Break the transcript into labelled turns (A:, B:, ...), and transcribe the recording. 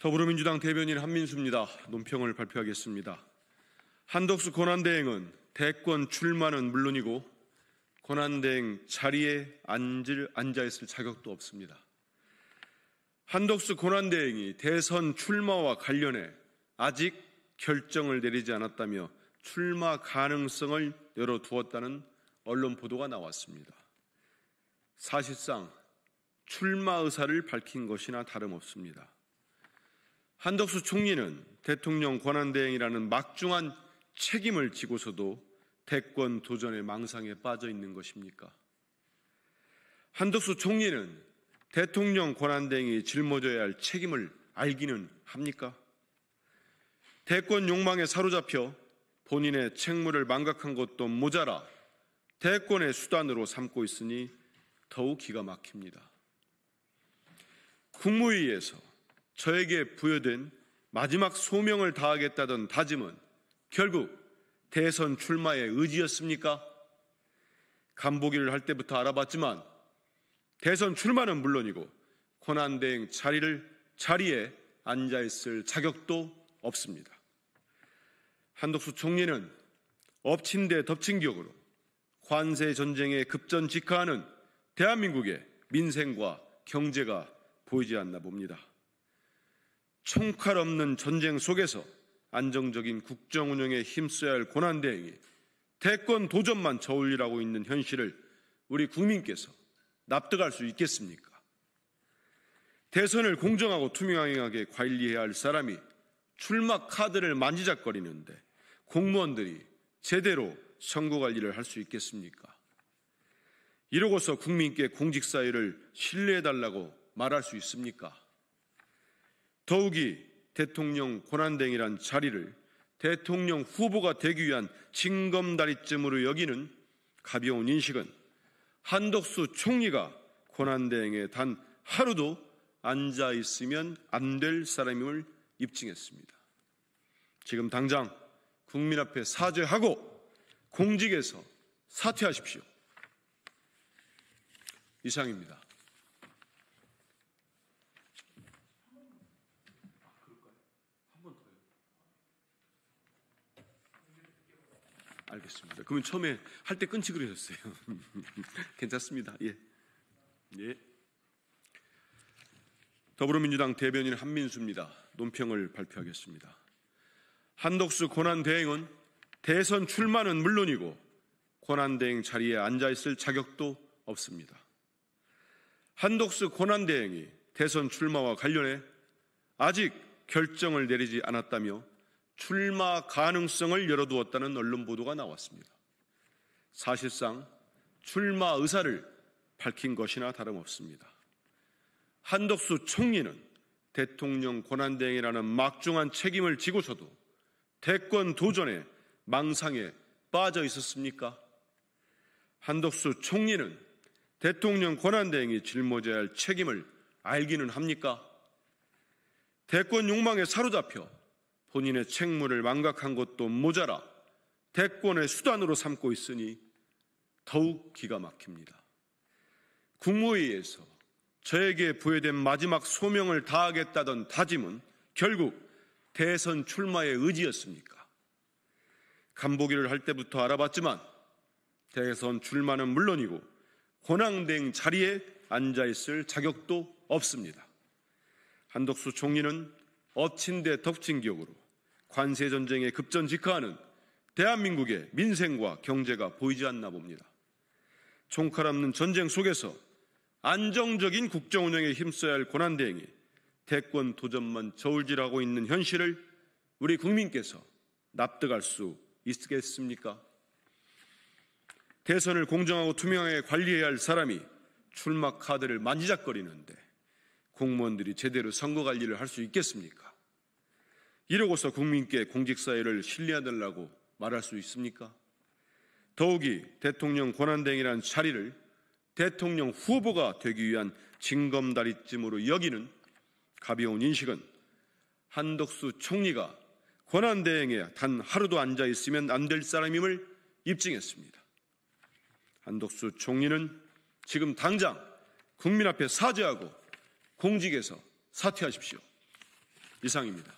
A: 더불어민주당 대변인 한민수입니다. 논평을 발표하겠습니다. 한덕수 권한대행은 대권 출마는 물론이고 권한대행 자리에 앉아있을 자격도 없습니다. 한덕수 권한대행이 대선 출마와 관련해 아직 결정을 내리지 않았다며 출마 가능성을 열어두었다는 언론 보도가 나왔습니다. 사실상 출마 의사를 밝힌 것이나 다름없습니다. 한덕수 총리는 대통령 권한대행이라는 막중한 책임을 지고서도 대권 도전의 망상에 빠져 있는 것입니까? 한덕수 총리는 대통령 권한대행이 짊어져야 할 책임을 알기는 합니까? 대권 욕망에 사로잡혀 본인의 책무를 망각한 것도 모자라 대권의 수단으로 삼고 있으니 더욱 기가 막힙니다. 국무회의에서 저에게 부여된 마지막 소명을 다하겠다던 다짐은 결국 대선 출마의 의지였습니까? 간보기를 할 때부터 알아봤지만 대선 출마는 물론이고 권한대행 자리에 앉아있을 자격도 없습니다. 한덕수 총리는 엎친 데 덮친 격으로 관세 전쟁에 급전직하하는 대한민국의 민생과 경제가 보이지 않나 봅니다. 총칼 없는 전쟁 속에서 안정적인 국정 운영에 힘써야 할 권한대행이 대권 도전만 저울질하고 있는 현실을 우리 국민께서 납득할 수 있겠습니까? 대선을 공정하고 투명하게 관리해야 할 사람이 출마 카드를 만지작거리는데 공무원들이 제대로 선거 관리를 할 수 있겠습니까? 이러고서 국민께 공직사회를 신뢰해달라고 말할 수 있습니까? 더욱이 대통령 권한대행이란 자리를 대통령 후보가 되기 위한 징검다리쯤으로 여기는 가벼운 인식은 한덕수 총리가 권한대행에 단 하루도 앉아있으면 안 될 사람임을 입증했습니다. 지금 당장 국민 앞에 사죄하고 공직에서 사퇴하십시오. 이상입니다. 알겠습니다. 그러면 처음에 할 때 끊지 그러셨어요. 괜찮습니다. 예. 더불어민주당 대변인 한민수입니다. 논평을 발표하겠습니다. 한덕수 권한대행은 대선 출마는 물론이고 권한대행 자리에 앉아있을 자격도 없습니다. 한덕수 권한대행이 대선 출마와 관련해 아직 결정을 내리지 않았다며 출마 가능성을 열어두었다는 언론 보도가 나왔습니다. 사실상 출마 의사를 밝힌 것이나 다름없습니다. 한덕수 총리는 대통령 권한대행이라는 막중한 책임을 지고서도 대권 도전에 망상에 빠져 있었습니까? 한덕수 총리는 대통령 권한대행이 짊어져야 할 책임을 알기는 합니까? 대권 욕망에 사로잡혀 본인의 책무를 망각한 것도 모자라 대권의 수단으로 삼고 있으니 더욱 기가 막힙니다. 국무회의에서 저에게 부여된 마지막 소명을 다하겠다던 다짐은 결국 대선 출마의 의지였습니까? 간보기를 할 때부터 알아봤지만 대선 출마는 물론이고 권한대행 자리에 앉아있을 자격도 없습니다. 한덕수 총리는 엎친 데 덮친 격으로 관세 전쟁에 급전직하하는 대한민국의 민생과 경제가 보이지 않나 봅니다. 총칼 없는 전쟁 속에서 안정적인 국정 운영에 힘써야 할 권한대행이 대권 도전만 저울질하고 있는 현실을 우리 국민께서 납득할 수 있겠습니까? 대선을 공정하고 투명하게 관리해야 할 사람이 출마 카드를 만지작거리는데 공무원들이 제대로 선거 관리를 할 수 있겠습니까? 이러고서 국민께 공직사회를 신뢰해달라고 말할 수 있습니까? 더욱이 대통령 권한대행이라는 자리를 대통령 후보가 되기 위한 징검다리쯤으로 여기는 가벼운 인식은 한덕수 총리가 권한대행에 단 하루도 앉아있으면 안 될 사람임을 입증했습니다. 한덕수 총리는 지금 당장 국민 앞에 사죄하고 공직에서 사퇴하십시오. 이상입니다.